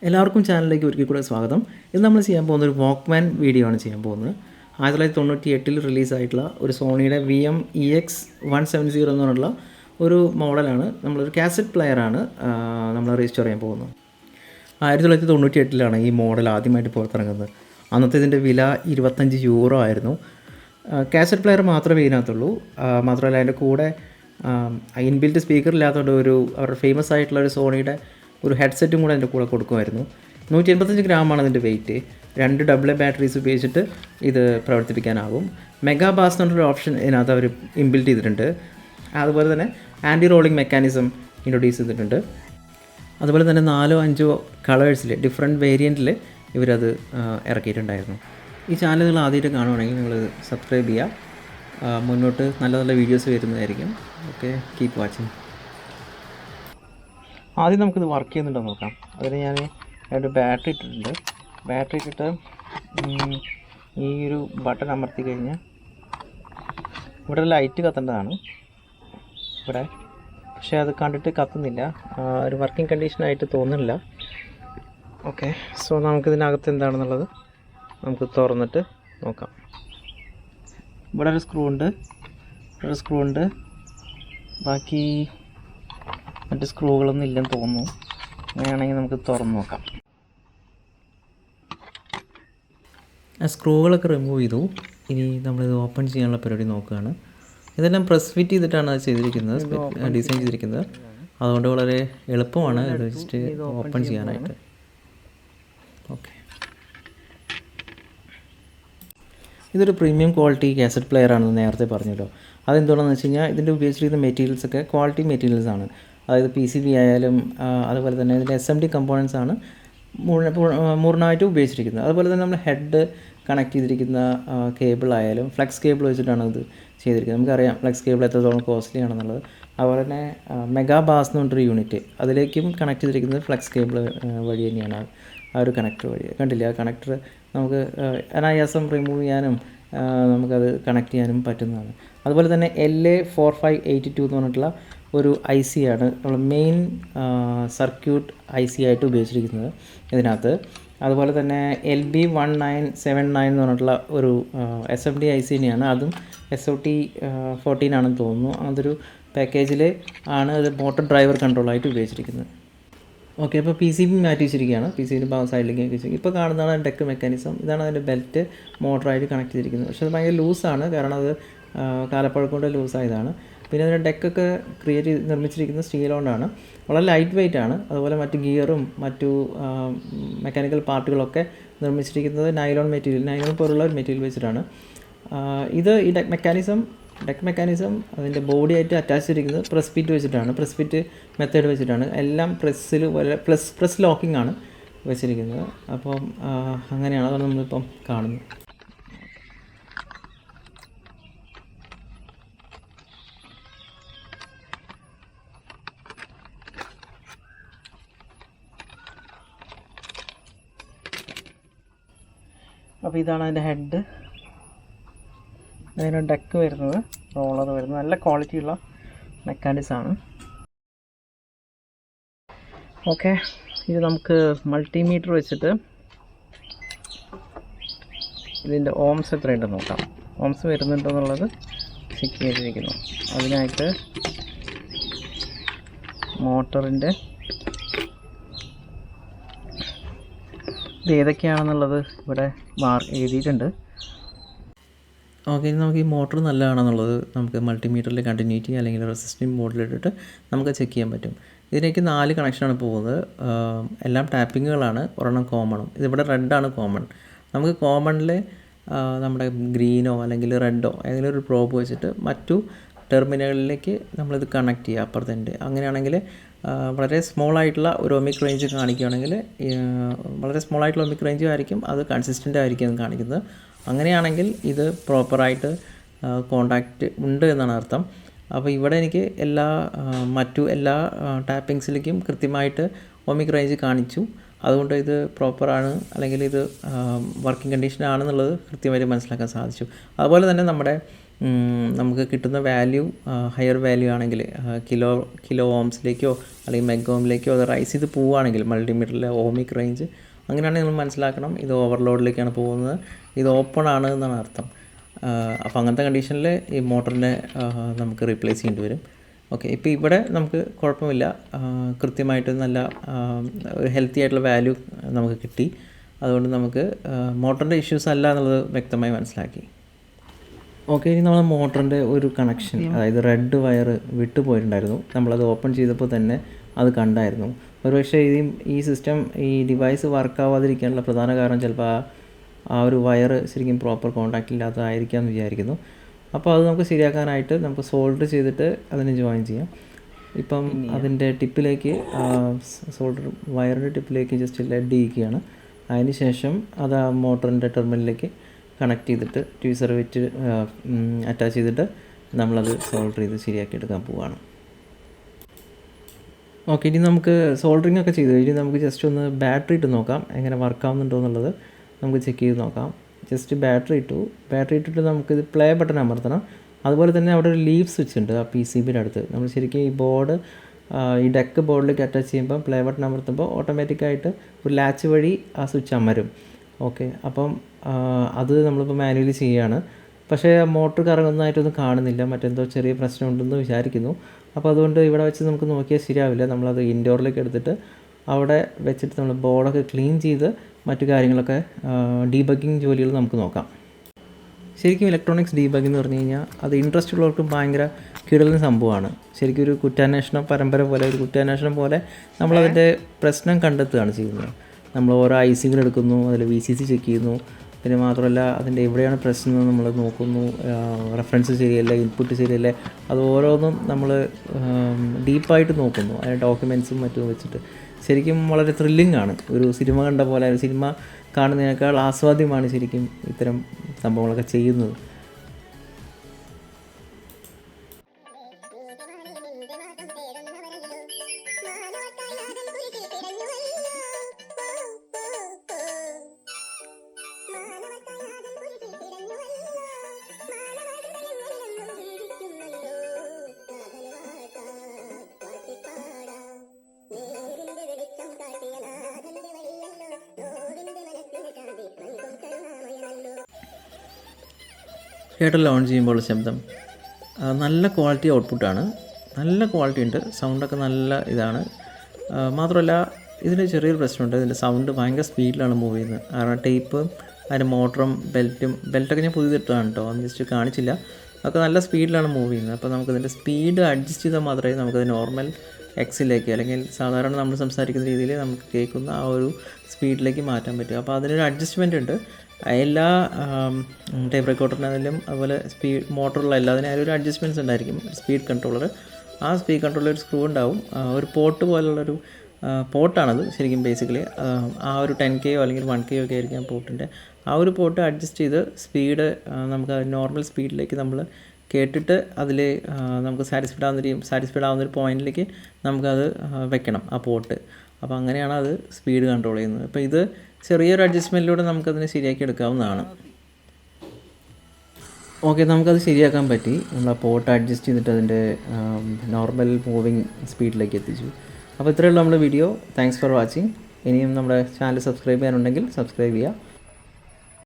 എല്ലാവർക്കും ചാനലിലേക്ക് ഒരിക്കൽ കൂടെ സ്വാഗതം. ഇത് നമ്മൾ ചെയ്യാൻ പോകുന്ന ഒരു വാക്ക്മാൻ വീഡിയോ ആണ് ചെയ്യാൻ പോകുന്നത്. 1998 റിലീസായിട്ടുള്ള ഒരു സോണിയുടെ VM-EX170 എന്ന് പറഞ്ഞുള്ള ഒരു മോഡലാണ്. നമ്മളൊരു കാസറ്റ് പ്ലെയറാണ് നമ്മൾ രജിസ്റ്റർ ചെയ്യാൻ പോകുന്നത്. 1998 ഈ മോഡൽ ആദ്യമായിട്ട് പുറത്തിറങ്ങുന്നത്. അന്നത്തെ ഇതിൻ്റെ വില €25 ആയിരുന്നു. കാസറ്റ് പ്ലെയർ മാത്രമേ ഇതിനകത്തുള്ളൂ. മാത്രമല്ല അതിൻ്റെ കൂടെ ഇൻബിൽറ്റ് സ്പീക്കർ ഇല്ലാത്തതുകൊണ്ട് അവരുടെ ഫേമസ് ആയിട്ടുള്ള ഒരു സോണിയുടെ ഒരു ഹെഡ്സെറ്റും കൂടെ അതിൻ്റെ കൂടെ കൊടുക്കുമായിരുന്നു. 185 ഗ്രാമാണ് അതിൻ്റെ വെയിറ്റ്. 2 AA ബാറ്ററീസ് ഉപയോഗിച്ചിട്ട് ഇത് പ്രവർത്തിപ്പിക്കാനാകും. മെഗാ ബാസ് എന്ന് പറഞ്ഞൊരു ഓപ്ഷൻ ഇതിനകത്ത് അവർ ഇൻബിൽറ്റ് ചെയ്തിട്ടുണ്ട്. അതുപോലെ തന്നെ ആൻറ്റി റോളിംഗ് മെക്കാനിസം ഇൻട്രൊഡ്യൂസ് ചെയ്തിട്ടുണ്ട്. അതുപോലെ തന്നെ 4-5 കളേഴ്സിൽ ഡിഫറെൻറ്റ് വേരിയൻറ്റിൽ ഇവരത് ഇറക്കിയിട്ടുണ്ടായിരുന്നു. ഈ ചാനൽ നിങ്ങൾ ആദ്യമായിട്ട് കാണുവാണെങ്കിൽ നിങ്ങൾ സബ്സ്ക്രൈബ് ചെയ്യുക. മുന്നോട്ട് നല്ല നല്ല വീഡിയോസ് വരുന്നതായിരിക്കും. Okay, keep watching. ആദ്യം നമുക്കിത് വർക്ക് ചെയ്യുന്നുണ്ടോ നോക്കാം. അതിന് ഞാൻ ഒരു ബാറ്ററി ഇട്ടിട്ടുണ്ട്. ബാറ്ററി ഇട്ടിട്ട് ഈ ഒരു ബട്ടൺ അമർത്തി കഴിഞ്ഞാൽ ഇവിടെ ലൈറ്റ് കത്തേണ്ടതാണ് ഇവിടെ, പക്ഷേ അത് കണ്ടിട്ട് കത്തുന്നില്ല. ഒരു വർക്കിംഗ് കണ്ടീഷനായിട്ട് തോന്നുന്നില്ല. ഓക്കെ, സോ നമുക്കിതിനകത്ത് എന്താണെന്നുള്ളത് നമുക്ക് തുറന്നിട്ട് നോക്കാം. ഇവിടെ ഒരു സ്ക്രൂ ഉണ്ട്, ബാക്കി മറ്റ് സ്ക്രൂകളൊന്നും ഇല്ലെന്ന് തോന്നുന്നു. അങ്ങനെയാണെങ്കിൽ നമുക്ക് തുറന്ന് നോക്കാം. ആ സ്ക്രൂകളൊക്കെ റിമൂവ് ചെയ്തു. ഇനി നമ്മളിത് ഓപ്പൺ ചെയ്യാനുള്ള പരിപാടി നോക്കുകയാണ്. ഇതെല്ലാം പ്രസ് ഫിറ്റ് ചെയ്തിട്ടാണ് അത് ചെയ്തിരിക്കുന്നത്, ഡിസൈൻ ചെയ്തിരിക്കുന്നത്. അതുകൊണ്ട് വളരെ എളുപ്പമാണ് ഇത് ജസ്റ്റ് ഓപ്പൺ ചെയ്യാനായിട്ട്. ഓക്കെ, ഇതൊരു പ്രീമിയം ക്വാളിറ്റി കാസറ്റ് പ്ലെയർ ആണെന്ന് നേരത്തെ പറഞ്ഞല്ലോ. അതെന്തുകൊണ്ടാണെന്ന് വെച്ച് കഴിഞ്ഞാൽ ഇതിൻ്റെ ഉപയോഗിച്ചിരിക്കുന്ന മെറ്റീരിയൽസൊക്കെ ക്വാളിറ്റി മെറ്റീരിയൽസ് ആണ്. അതായത് PCB ആയാലും അതുപോലെ തന്നെ ഇതിൻ്റെ SMD കമ്പോണൻസ് ആണ് മുഴുവനായിട്ട് ഉപയോഗിച്ചിരിക്കുന്നത്. അതുപോലെ തന്നെ നമ്മൾ ഹെഡ് കണക്ട് ചെയ്തിരിക്കുന്ന കേബിൾ ആയാലും ഫ്ലെക്സ് കേബിൾ വെച്ചിട്ടാണ് ഇത് ചെയ്തിരിക്കുന്നത്. നമുക്കറിയാം ഫ്ലെക്സ് കേബിൾ എത്രത്തോളം കോസ്റ്റ്ലി ആണെന്നുള്ളത്. അതുപോലെ തന്നെ മെഗാ ബാസ് എന്ന് പറഞ്ഞൊരു യൂണിറ്റ്, അതിലേക്കും കണക്ട് ചെയ്തിരിക്കുന്നത് ഫ്ലെക്സ് കേബിൾ വഴി തന്നെയാണ്. ആ ഒരു കണക്ടർ വഴി കണ്ടില്ല, ആ കണക്ടർ നമുക്ക് അനായാസം റിമൂവ് ചെയ്യാനും നമുക്കത് കണക്ട് ചെയ്യാനും പറ്റുന്നതാണ്. അതുപോലെ തന്നെ LA4582 എന്ന് പറഞ്ഞിട്ടുള്ള ഒരു IC ആണ് നമ്മൾ മെയിൻ സർക്യൂട്ട് IC ആയിട്ട് ഉപയോഗിച്ചിരിക്കുന്നത് ഇതിനകത്ത്. അതുപോലെ തന്നെ LB1979 എന്ന് പറഞ്ഞിട്ടുള്ള ഒരു SMD IC തന്നെയാണ്. അതും SOT14 ആണെന്ന് തോന്നുന്നു. അതൊരു പാക്കേജിൽ ആണ് അത് മോട്ടോർ ഡ്രൈവർ കൺട്രോളായിട്ട് ഉപയോഗിച്ചിരിക്കുന്നത്. ഓക്കെ, അപ്പോൾ PCB മാറ്റി വെച്ചിരിക്കുകയാണ്. PCB സൈഡിലേക്ക് വെച്ചിരിക്കും. ഇപ്പോൾ കാണുന്നതാണ് ഡെക്ക് മെക്കാനിസം. ഇതാണ് അതിൻ്റെ ബെൽറ്റ് മോട്ടറായിട്ട് കണക്ട് ചെയ്തിരിക്കുന്നത്. പക്ഷേ അത് ഭയങ്കര ലൂസാണ്, കാരണം അത് കാലപ്പഴക്കം കൊണ്ട് ലൂസായതാണ്. പിന്നെ അതിൻ്റെ ഡെക്കൊക്കെ നിർമ്മിച്ചിരിക്കുന്നത് സ്റ്റീൽ കൊണ്ടാണ്. വളരെ ലൈറ്റ് വെയിറ്റ് ആണ്. അതുപോലെ മറ്റ് ഗിയറും മറ്റു മെക്കാനിക്കൽ പാർട്ടുകളൊക്കെ നിർമ്മിച്ചിരിക്കുന്നത് നൈലോൺ പോലുള്ള ഒരു മെറ്റീരിയൽ വെച്ചിട്ടാണ്. ഈ ഡെക്ക് മെക്കാനിസം അതിൻ്റെ ബോഡി ആയിട്ട് അറ്റാച്ച് ചെയ്തിരിക്കുന്നത് പ്രസ് ഫിറ്റ് വെച്ചിട്ടാണ്. പ്രസ് ഫിറ്റ് മെത്തേഡ് വെച്ചിട്ടാണ്. എല്ലാം പ്രസ് ലോക്കിംഗ് ആണ് വെച്ചിരിക്കുന്നത്. അപ്പം അങ്ങനെയാണ് അതാണ് നമ്മളിപ്പം കാണുന്നത്. അപ്പോൾ ഇതാണ് അതിൻ്റെ ഹെഡ്. അതിന് ഡെക്ക് വരുന്നത്, റോളർ വരുന്നത്, നല്ല ക്വാളിറ്റിയുള്ള മെക്കാനിക്സാണ്. ഓക്കെ, ഇത് നമുക്ക് മൾട്ടിമീറ്റർ വെച്ചിട്ട് ഇതിൻ്റെ ഓംസ് എത്രയുണ്ടെന്ന് നോക്കാം. ഓംസ് വരുന്നുണ്ടോ എന്നുള്ളത് ചെക്ക് ചെയ്തിരിക്കുന്നു. അതിനായിട്ട് മോട്ടറിൻ്റെ ഇത് ഏതൊക്കെയാണെന്നുള്ളത് ഇവിടെ എഴുതിയിട്ടുണ്ട്. ഓക്കെ, നമുക്ക് ഈ മോട്ടർ നല്ലതാണെന്നുള്ളത് നമുക്ക് മൾട്ടിമീറ്ററിൽ കണ്ടിന്യൂറ്റി അല്ലെങ്കിൽ റെസിസ്റ്റിംഗ് മോഡിലിട്ടിട്ട് നമുക്ക് ചെക്ക് ചെയ്യാൻ പറ്റും. ഇതിലേക്ക് 4 കണക്ഷനാണ് പോകുന്നത്. എല്ലാം ടാപ്പിങ്ങുകളാണ്, ഒരെണ്ണം കോമണും. ഇതിവിടെ റെഡാണ് കോമൺ. നമുക്ക് കോമണിൽ നമ്മുടെ ഗ്രീനോ അല്ലെങ്കിൽ റെഡോ ഏതെങ്കിലും ഒരു പ്രോബ് വെച്ചിട്ട് മറ്റു ടെർമിനലുകളിലേക്ക് നമ്മളിത് കണക്ട് ചെയ്യുക അപ്പുറത്തെ. അങ്ങനെയാണെങ്കിൽ വളരെ സ്മോളായിട്ടുള്ള ഒരു ഒമിക് റേഞ്ച് കാണിക്കുകയാണെങ്കിൽ വളരെ സ്മോളായിട്ടുള്ള ഒമിക് റേഞ്ച് ആയിരിക്കും, അത് കൺസിസ്റ്റൻ്റ് ആയിരിക്കും അത് കാണിക്കുന്നത്. അങ്ങനെയാണെങ്കിൽ ഇത് പ്രോപ്പറായിട്ട് കോണ്ടാക്റ്റ് ഉണ്ട് എന്നാണ് അർത്ഥം. അപ്പോൾ ഇവിടെ എനിക്ക് മറ്റു എല്ലാ ടാപ്പിങ്സിലേക്കും കൃത്യമായിട്ട് ഒമിക് റേഞ്ച് കാണിച്ചു. അതുകൊണ്ട് ഇത് പ്രോപ്പറാണ് അല്ലെങ്കിൽ ഇത് വർക്കിംഗ് കണ്ടീഷനാണെന്നുള്ളത് കൃത്യമായിട്ട് മനസ്സിലാക്കാൻ സാധിച്ചു. അതുപോലെ തന്നെ നമ്മുടെ നമുക്ക് കിട്ടുന്ന വാല്യൂ ഹയർ വാല്യൂ ആണെങ്കിൽ കിലോ ഓംസിലേക്കോ അല്ലെങ്കിൽ മെഗ ഓമിലേക്കോ അത് റൈസ് ചെയ്ത് പോവുകയാണെങ്കിൽ മൾട്ടിമീറ്ററിലെ ഓമിക് റേഞ്ച് അങ്ങനെയാണെങ്കിൽ നിങ്ങൾ മനസ്സിലാക്കണം ഇത് ഓവർലോഡിലേക്കാണ് പോകുന്നത്, ഇത് ഓപ്പൺ ആണ് എന്നാണ് അർത്ഥം. അപ്പോൾ അങ്ങനത്തെ കണ്ടീഷനിൽ ഈ മോട്ടറിനെ നമുക്ക് റീപ്ലേസ് ചെയ്യേണ്ടി വരും. ഓക്കെ, ഇപ്പോൾ ഇവിടെ നമുക്ക് കുഴപ്പമില്ല, കൃത്യമായിട്ട് നല്ല ഒരു ഹെൽത്തി ആയിട്ടുള്ള വാല്യൂ നമുക്ക് കിട്ടി. അതുകൊണ്ട് നമുക്ക് മോട്ടറിൻ്റെ ഇഷ്യൂസ് അല്ല എന്നുള്ളത് വ്യക്തമായി മനസ്സിലാക്കി. ഓക്കെ, ഇനി നമ്മൾ മോട്ടറിൻ്റെ ഒരു കണക്ഷൻ, അതായത് റെഡ് വയർ വിട്ടു പോയിട്ടുണ്ടായിരുന്നു. നമ്മളത് ഓപ്പൺ ചെയ്തപ്പോൾ തന്നെ അത് കണ്ടായിരുന്നു. ഒരുപക്ഷെ ഈ സിസ്റ്റം ഈ ഡിവൈസ് വർക്കാവാതിരിക്കാനുള്ള പ്രധാന കാരണം ചിലപ്പോൾ ആ ഒരു വയർ ശരിക്കും പ്രോപ്പർ കോൺടാക്റ്റ് ഇല്ലാത്തതായിരിക്കാം എന്ന് വിചാരിക്കുന്നു. അപ്പോൾ അത് നമുക്ക് ശരിയാക്കാനായിട്ട് നമുക്ക് സോൾഡർ ചെയ്തിട്ട് അതിന് ജോയിൻ ചെയ്യാം. ഇപ്പം അതിൻ്റെ ടിപ്പിലേക്ക് സോൾഡർ വയറിൻ്റെ ടിപ്പിലേക്ക് ജസ്റ്റ് ലെഡ് ഇരിക്കുകയാണ്. അതിന് ശേഷം അത് ആ മോട്ടറിൻ്റെ ടെർമിനലിലേക്ക് കണക്ട് ചെയ്തിട്ട് ട്യൂസർ വെച്ച് അറ്റാച്ച് ചെയ്തിട്ട് നമ്മളത് സോൾഡർ ചെയ്ത് ശരിയാക്കി എടുക്കാൻ പോവുകയാണ്. ഓക്കെ, ഇനി നമുക്ക് സോൾഡറിങ് ഒക്കെ ചെയ്ത് കഴിഞ്ഞ് നമുക്ക് ജസ്റ്റ് ഒന്ന് ബാറ്ററി ഇട്ട് നോക്കാം എങ്ങനെ വർക്കാവുന്നുണ്ടോ എന്നുള്ളത് നമുക്ക് ചെക്ക് ചെയ്ത് നോക്കാം. ജസ്റ്റ് ബാറ്ററി ഇട്ടിട്ട് നമുക്കിത് പ്ലേ ബട്ടൺ അമർത്തണം. അതുപോലെ തന്നെ അവിടെ ഒരു ലീവ് സ്വിച്ച് ഉണ്ട് ആ PCBയുടെ അടുത്ത്. നമ്മൾ ശരിക്കും ഈ ബോർഡ് ഈ ഡെക്ക് ബോർഡിലേക്ക് അറ്റാച്ച് ചെയ്യുമ്പോൾ പ്ലേ ബട്ടൺ അമർത്തുമ്പോൾ ഓട്ടോമാറ്റിക്കായിട്ട് ഒരു ലാച്ച് വഴി ആ സ്വിച്ച് അമരും. ഓക്കെ, അപ്പം അത് നമ്മളിപ്പോൾ മാനുവലി ചെയ്യുകയാണ്. പക്ഷേ മോട്ടർ കറങ്ങുന്നതായിട്ടൊന്നും കാണുന്നില്ല, മറ്റെന്തോ ചെറിയ പ്രശ്നമുണ്ടെന്ന് വിചാരിക്കുന്നു. അപ്പോൾ അതുകൊണ്ട് ഇവിടെ വെച്ച് നമുക്ക് നോക്കിയാൽ ശരിയാവില്ല. നമ്മളത് ഇൻഡോറിലേക്ക് എടുത്തിട്ട് അവിടെ വെച്ചിട്ട് നമ്മൾ ബോർഡൊക്കെ ക്ലീൻ ചെയ്ത് മറ്റു കാര്യങ്ങളൊക്കെ ഡീബഗ്ഗിങ് ജോലികൾ നമുക്ക് നോക്കാം. ശരിക്കും ഇലക്ട്രോണിക്സ് ഡീബഗ്ഗിങ് എന്ന് പറഞ്ഞു കഴിഞ്ഞാൽ അത് ഇൻട്രസ്റ്റ് ഉള്ളവർക്ക് ഭയങ്കര കിടലുന്ന സംഭവമാണ്. ശരിക്കും ഒരു കുറ്റാന്വേഷണ പരമ്പര പോലെ, ഒരു കുറ്റാന്വേഷണം പോലെ നമ്മളതിൻ്റെ പ്രശ്നം കണ്ടെത്തുകയാണ് ചെയ്യുന്നത്. നമ്മൾ ഓരോ ഐസികൾ എടുക്കുന്നു, അതിൽ VCC ചെക്ക് ചെയ്യുന്നു, പിന്നെ മാത്രമല്ല അതിൻ്റെ എവിടെയാണ് പ്രശ്നം എന്ന് നമ്മൾ നോക്കുന്നു, റെഫറൻസ് ശരിയല്ല, ഇൻപുട്ട് ശരിയല്ല, അത് ഓരോന്നും നമ്മൾ ഡീപ്പായിട്ട് നോക്കുന്നു, അതിൻ്റെ ഡോക്യുമെൻറ്റ്സും മറ്റും വെച്ചിട്ട്. ശരിക്കും വളരെ ത്രില്ലിംഗ് ആണ്. ഒരു സിനിമ കണ്ട പോലെ, ഒരു സിനിമ കാണുന്നതിനേക്കാൾ ആസ്വാദ്യമാണ് ശരിക്കും ഇത്തരം സംഭവങ്ങളൊക്കെ ചെയ്യുന്നത്. കേട്ടൽ ഓൺ ചെയ്യുമ്പോൾ ശബ്ദം നല്ല ക്വാളിറ്റി ഔട്ട്പുട്ടാണ്, നല്ല ക്വാളിറ്റി ഉണ്ട്, സൗണ്ടൊക്കെ നല്ല ഇതാണ്. മാത്രമല്ല ഇതിന് ചെറിയൊരു പ്രശ്നമുണ്ട്, ഇതിൻ്റെ സൗണ്ട് ഭയങ്കര സ്പീഡിലാണ് മൂവ് ചെയ്യുന്നത്. കാരണം ടേപ്പ്, അതിൻ്റെ മോട്ടറും ബെൽറ്റൊക്കെ ഞാൻ പുതിയതിട്ടാണ് കേട്ടോ, അത് ജസ്റ്റ് കാണിച്ചില്ല, അതൊക്കെ നല്ല സ്പീഡിലാണ് മൂവ് ചെയ്യുന്നത്. അപ്പോൾ നമുക്കിതിൻ്റെ സ്പീഡ് അഡ്ജസ്റ്റ് ചെയ്താൽ മാത്രമേ നമുക്കത് നോർമൽ എക്സിലേക്ക് അല്ലെങ്കിൽ സാധാരണ നമ്മൾ സംസാരിക്കുന്ന രീതിയിൽ നമുക്ക് കേൾക്കുന്ന ആ ഒരു സ്പീഡിലേക്ക് മാറ്റാൻ പറ്റും. അപ്പോൾ അതിനൊരു അഡ്ജസ്റ്റ്മെൻ്റ് ഉണ്ട്. എല്ലാ ടേപ്പ് റെക്കോർഡറിനായാലും അതുപോലെ മോട്ടറുള്ള എല്ലാത്തിനായാലും ഒരു അഡ്ജസ്റ്റ്മെൻറ്റ്സ് ഉണ്ടായിരിക്കും. സ്പീഡ് കൺട്രോളർ, ആ സ്പീഡ് കൺട്രോളർ ഒരു സ്ക്രൂ ഉണ്ടാവും, ഒരു പോർട്ട് പോലുള്ളൊരു പോർട്ടാണത് ശരിക്കും ബേസിക്കലി. ആ ഒരു 10K അല്ലെങ്കിൽ 1K ഒക്കെ ആയിരിക്കും പോർട്ടിൻ്റെ. ആ ഒരു പോർട്ട് അഡ്ജസ്റ്റ് ചെയ്ത് സ്പീഡ് നമുക്ക് നോർമൽ സ്പീഡിലേക്ക് നമ്മൾ കേട്ടിട്ട് അതിൽ നമുക്ക് സാറ്റിസ്ഫൈഡ് ആവുന്നൊരു പോയിൻറ്റിലേക്ക് നമുക്കത് വെക്കണം ആ പോർട്ട്. അപ്പോൾ അങ്ങനെയാണ് അത് സ്പീഡ് കൺട്രോൾ ചെയ്യുന്നത്. അപ്പോൾ ഇത് ചെറിയൊരു അഡ്ജസ്റ്റ്മെൻറ്റിലൂടെ നമുക്കതിനെ ശരിയാക്കി എടുക്കാവുന്നതാണ്. ഓക്കെ, നമുക്കത് ശരിയാക്കാൻ പറ്റി. നമ്മൾ ആ പോർട്ട് അഡ്ജസ്റ്റ് ചെയ്തിട്ട് അതിൻ്റെ നോർമൽ മൂവിങ് സ്പീഡിലേക്ക് എത്തിച്ചു. അപ്പോൾ ഇത്രയുള്ള നമ്മുടെ വീഡിയോ. Thanks for watching. ഇനിയും നമ്മുടെ ചാനൽ സബ്സ്ക്രൈബ് ചെയ്യാനുണ്ടെങ്കിൽ സബ്സ്ക്രൈബ് ചെയ്യുക.